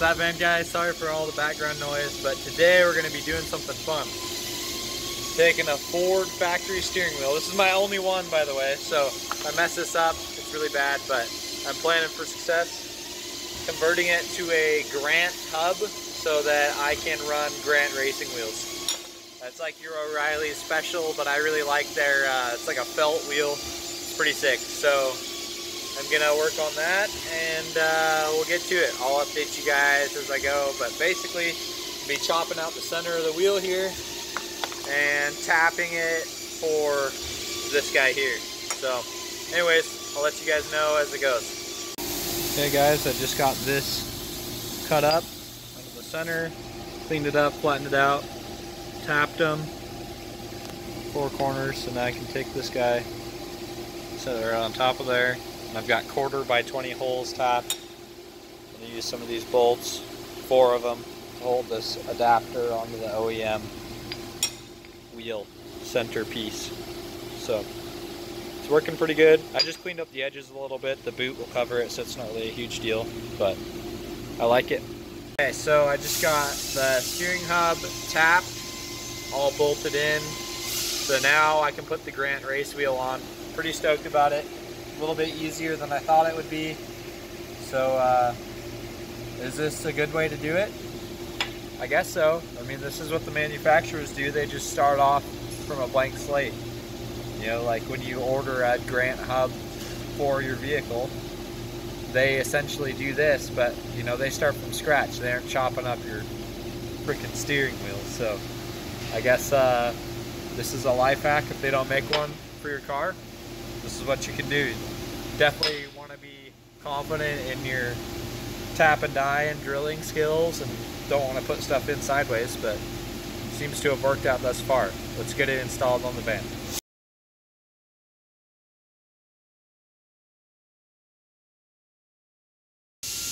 that van, guys? Sorry for all the background noise, but today we're going to be doing something fun. Taking a Ford factory steering wheel. This is my only one, by the way, so if I mess this up, it's really bad, but I'm planning for success. Converting it to a Grant hub so that I can run Grant racing wheels. That's like your O'Reilly special, but I really like their, it's like a felt wheel. It's pretty sick. So I'm gonna work on that and we'll get to it. I'll update you guys as I go, but basically I'll be chopping out the center of the wheel here and tapping it for this guy here. So anyways, I'll let you guys know as it goes. Okay guys, I just got this cut up into the center, cleaned it up, flattened it out, tapped them, 4 corners, and now I can take this guy, set it right on top of there. And I've got 1/4 by 20 holes tapped. I'm going to use some of these bolts, 4 of them, to hold this adapter onto the OEM wheel centerpiece. So it's working pretty good. I just cleaned up the edges a little bit. The boot will cover it, so it's not really a huge deal, but I like it. Okay, so I just got the steering hub tapped, all bolted in. So now I can put the Grant race wheel on. Pretty stoked about it. A little bit easier than I thought it would be. So is this a good way to do it? I guess so. I mean, this is what the manufacturers do. They just start off from a blank slate. You know, like when you order a Grant hub for your vehicle, they essentially do this, but you know, they start from scratch. They aren't chopping up your freaking steering wheel. So I guess this is a life hack if they don't make one for your car. This is what you can do. You definitely want to be confident in your tap and die and drilling skills and don't want to put stuff in sideways, but it seems to have worked out thus far. Let's get it installed on the van.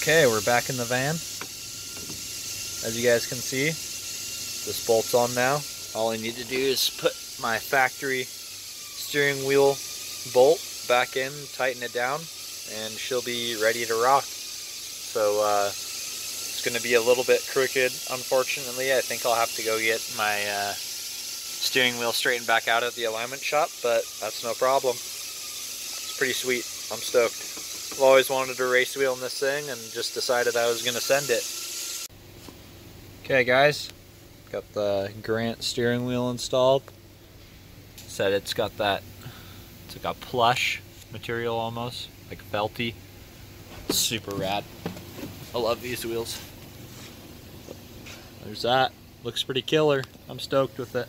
Okay, we're back in the van. As you guys can see, this bolt's on now. All I need to do is put my factory steering wheel bolt back in, tighten it down, and she'll be ready to rock. So it's going to be a little bit crooked, unfortunately. I think I'll have to go get my steering wheel straightened back out at the alignment shop, but that's no problem. It's pretty sweet. I'm stoked. I've always wanted a race wheel in this thing and just decided I was going to send it. Okay guys, got the Grant steering wheel installed. Said it's got that, it's like a plush material almost, like felty. Super rad. I love these wheels. There's that. Looks pretty killer. I'm stoked with it.